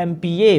MPA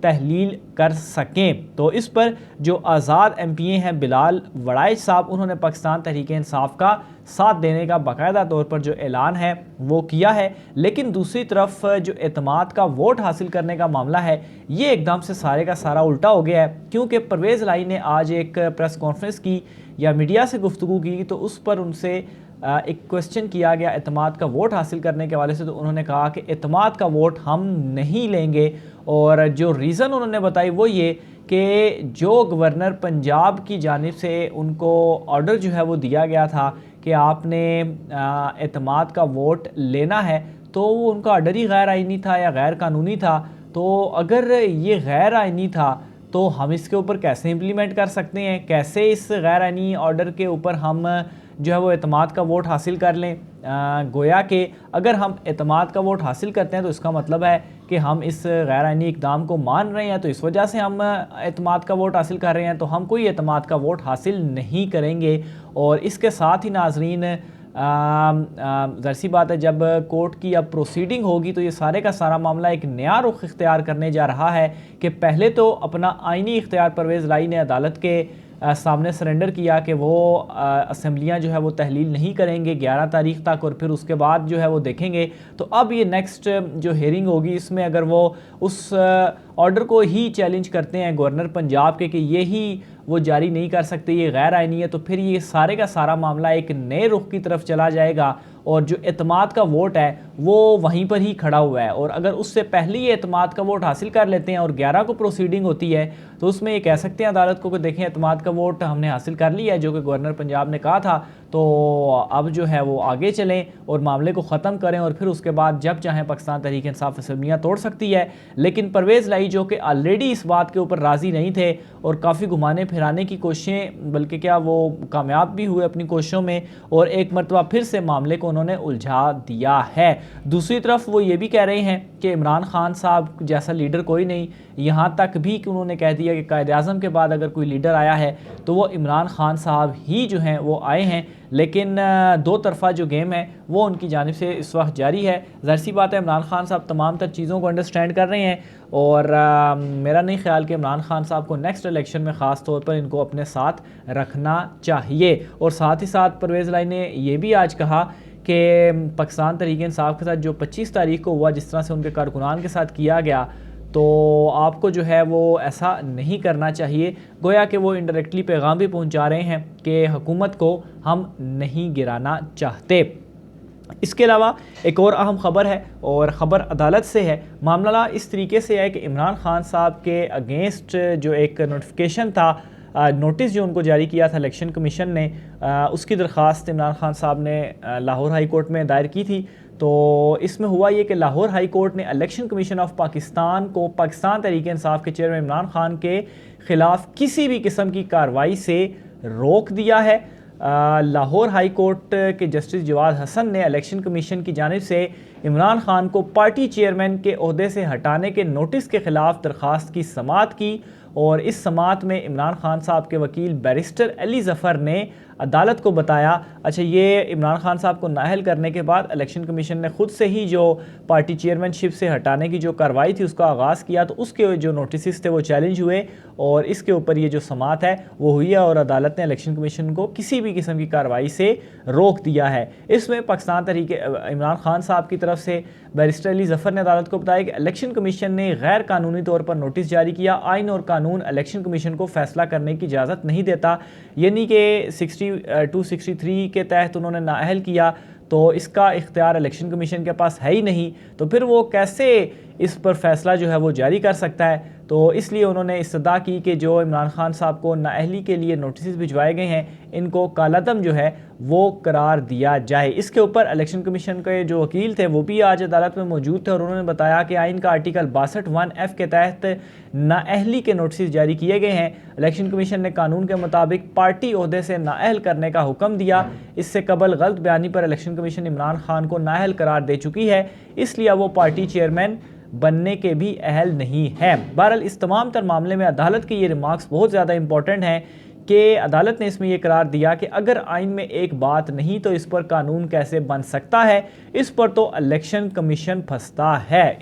تحلیل کر سکیں۔ تو اس پر جو آزاد ایم پی اے ہیں بلال وڑائچ صاحب، انہوں نے پاکستان تحریک انصاف کا ساتھ دینے کا باقاعدہ طور پر جو اعلان ہے وہ کیا ہے، لیکن دوسری طرف جو اعتماد کا ووٹ حاصل کرنے کا معاملہ ہے یہ ایک دم سے سارے کا سارا الٹا ہو گیا ہے، کیونکہ پرویز الہی نے آج ایک پریس کانفرنس کی یا میڈیا سے گفتگو کی تو اس پر ان سے ایک کوسچن کیا گیا اعتماد کا ووٹ حاصل کرنے کے حوالے سے، تو انہوں نے کہا کہ اعتماد کا ووٹ ہم نہیں لیں گے، اور جو ریزن انہوں نے بتائی وہ یہ کہ جو گورنر پنجاب کی جانب سے ان کو آرڈر جو ہے وہ دیا گیا تھا کہ آپ نے اعتماد کا ووٹ لینا ہے، تو وہ ان کا آرڈر ہی غیر آئینی تھا یا غیر قانونی تھا۔ تو اگر یہ غیر آئینی تھا تو ہم اس کے اوپر کیسے امپلیمنٹ کر سکتے ہیں، کیسے اس غیر آئینی آرڈر کے اوپر ہم جو ہے وہ اعتماد کا ووٹ حاصل کر لیں؟ گویا کہ اگر ہم اعتماد کا ووٹ حاصل کرتے ہیں تو اس کا مطلب ہے کہ ہم اس غیر آئینی اقدام کو مان رہے ہیں، تو اس وجہ سے ہم اعتماد کا ووٹ حاصل کر رہے ہیں، تو ہم کوئی اعتماد کا ووٹ حاصل نہیں کریں گے۔ اور اس کے ساتھ ہی ناظرین ظاہر سی بات ہے جب کورٹ کی اب پروسیڈنگ ہوگی تو یہ سارے کا سارا معاملہ ایک نیا رخ اختیار کرنے جا رہا ہے کہ پہلے تو اپنا آئینی اختیار پرویز الہی نے عدالت کے سامنے سرنڈر کیا کہ وہ اسمبلیاں جو ہے وہ تحلیل نہیں کریں گے 11 تاریخ تک، اور پھر اس کے بعد جو ہے وہ دیکھیں گے۔ تو اب یہ نیکسٹ جو ہیئرنگ ہوگی اس میں اگر وہ اس آرڈر کو ہی چیلنج کرتے ہیں گورنر پنجاب کے کہ یہی وہ جاری نہیں کر سکتے، یہ غیر آئینی ہے، تو پھر یہ سارے کا سارا معاملہ ایک نئے رخ کی طرف چلا جائے گا، اور جو اعتماد کا ووٹ ہے وہ وہیں پر ہی کھڑا ہوا ہے۔ اور اگر اس سے پہلے یہ اعتماد کا ووٹ حاصل کر لیتے ہیں اور 11 کو پروسیڈنگ ہوتی ہے تو اس میں یہ کہہ سکتے ہیں عدالت کو کہ دیکھیں اعتماد کا ووٹ ہم نے حاصل کر لیا ہے جو کہ گورنر پنجاب نے کہا تھا، تو اب جو ہے وہ آگے چلیں اور معاملے کو ختم کریں، اور پھر اس کے بعد جب چاہیں پاکستان تحریک انصاف اسمبلیاں توڑ سکتی ہے۔ لیکن پرویز الہی جو کہ آلریڈی اس بات کے اوپر راضی نہیں تھے اور کافی گھمانے پھرانے کی کوششیں، بلکہ کیا وہ کامیاب بھی ہوئے اپنی کوششوں میں، اور ایک مرتبہ پھر سے معاملے کو انہوں نے الجھا دیا ہے۔ دوسری طرف وہ یہ بھی کہہ رہے ہیں کہ عمران خان صاحب جیسا لیڈر کوئی نہیں، یہاں تک بھی کہ انہوں نے کہہ دیا کہ قائد اعظم کے بعد اگر کوئی لیڈر آیا ہے تو وہ عمران خان صاحب ہی جو ہیں وہ آئے ہیں، لیکن دو طرفہ جو گیم ہے وہ ان کی جانب سے اس وقت جاری ہے۔ ظاہر سی بات ہے عمران خان صاحب تمام تر چیزوں کو انڈرسٹینڈ کر رہے ہیں، اور میرا نہیں خیال کہ عمران خان صاحب کو نیکسٹ الیکشن میں خاص طور پر ان کو اپنے ساتھ رکھنا چاہیے۔ اور ساتھ ہی ساتھ پرویز الہی نے یہ بھی آج کہا کہ پاکستان تحریک انصاف کے ساتھ جو 25 تاریخ کو ہوا، جس طرح سے ان کے کارکنان کے ساتھ کیا گیا، تو آپ کو جو ہے وہ ایسا نہیں کرنا چاہیے۔ گویا کہ وہ انڈائریکٹلی پیغام بھی پہنچا رہے ہیں کہ حکومت کو ہم نہیں گرانا چاہتے۔ اس کے علاوہ ایک اور اہم خبر ہے، اور خبر عدالت سے ہے۔ معاملہ اس طریقے سے ہے کہ عمران خان صاحب کے اگینسٹ جو ایک نوٹیفیکیشن تھا، نوٹس جو ان کو جاری کیا تھا الیکشن کمیشن نے، اس کی درخواست عمران خان صاحب نے لاہور ہائی کورٹ میں دائر کی تھی۔ تو اس میں ہوا یہ کہ لاہور ہائی کورٹ نے الیکشن کمیشن آف پاکستان کو پاکستان تحریک انصاف کے چیئرمین عمران خان کے خلاف کسی بھی قسم کی کارروائی سے روک دیا ہے۔ لاہور ہائی کورٹ کے جسٹس جواد حسن نے الیکشن کمیشن کی جانب سے عمران خان کو پارٹی چیئرمین کے عہدے سے ہٹانے کے نوٹس کے خلاف درخواست کی سماعت کی، اور اس سماعت میں عمران خان صاحب کے وکیل بیرسٹر علی ظفر نے عدالت کو بتایا، اچھا یہ عمران خان صاحب کو نااہل کرنے کے بعد الیکشن کمیشن نے خود سے ہی جو پارٹی چیئرمین شپ سے ہٹانے کی جو کارروائی تھی اس کا آغاز کیا، تو اس کے جو نوٹسز تھے وہ چیلنج ہوئے، اور اس کے اوپر یہ جو سماعت ہے وہ ہوئی ہے، اور عدالت نے الیکشن کمیشن کو کسی بھی قسم کی کارروائی سے روک دیا ہے۔ اس میں پاکستان تحریک عمران خان صاحب کی طرف سے بیرسٹر علی ظفر نے عدالت کو بتایا کہ الیکشن کمیشن نے غیر قانونی طور پر نوٹس جاری کیا، آئین اور قانون الیکشن کمیشن کو فیصلہ کرنے کی اجازت نہیں دیتا، یعنی کہ 263 کے تحت انہوں نے نااہل کیا، تو اس کا اختیار الیکشن کمیشن کے پاس ہے ہی نہیں، تو پھر وہ کیسے اس پر فیصلہ جو ہے وہ جاری کر سکتا ہے؟ تو اس لیے انہوں نے استدعا کی کہ جو عمران خان صاحب کو نااہلی کے لیے نوٹسز بھجوائے گئے ہیں ان کو کالعدم جو ہے وہ قرار دیا جائے۔ اس کے اوپر الیکشن کمیشن کے جو وکیل تھے وہ بھی آج عدالت میں موجود تھے، اور انہوں نے بتایا کہ آئین کا آرٹیکل 62(1)(f) کے تحت نااہلی کے نوٹسز جاری کیے گئے ہیں۔ الیکشن کمیشن نے قانون کے مطابق پارٹی عہدے سے نااہل کرنے کا حکم دیا۔ اس سے قبل غلط بیانی پر الیکشن کمیشن عمران خان کو نااہل قرار دے چکی ہے، اس لیے وہ پارٹی چیئرمین بننے کے بھی اہل نہیں ہے۔ بہرحال اس تمام تر معاملے میں عدالت کے یہ ریمارکس بہت زیادہ امپورٹنٹ ہیں کہ عدالت نے اس میں یہ قرار دیا کہ اگر آئین میں ایک بات نہیں تو اس پر قانون کیسے بن سکتا ہے، اس پر تو الیکشن کمیشن پھنستا ہے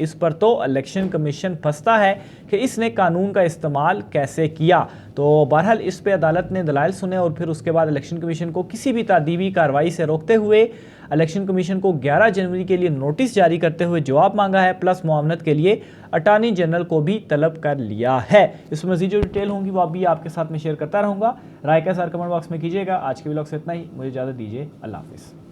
کہ اس نے قانون کا استعمال کیسے کیا۔ تو بہرحال اس پہ عدالت نے دلائل سنے اور پھر اس کے بعد الیکشن کمیشن کو کسی بھی تعدیبی کارروائی سے روکتے ہوئے الیکشن کمیشن کو 11 جنوری کے لیے نوٹس جاری کرتے ہوئے جواب مانگا ہے، پلس معاونت کے لیے اٹارنی جنرل کو بھی طلب کر لیا ہے۔ اس میں مزید جو ڈیٹیل ہوں گی وہ بھی آپ کے ساتھ میں شیئر کرتا رہوں گا۔ رائے کا اظہار کمنٹ باکس میں کیجیے گا۔ آج کے ولاگ سے اتنا ہی، مجھے اجازت دیجیے، اللہ حافظ۔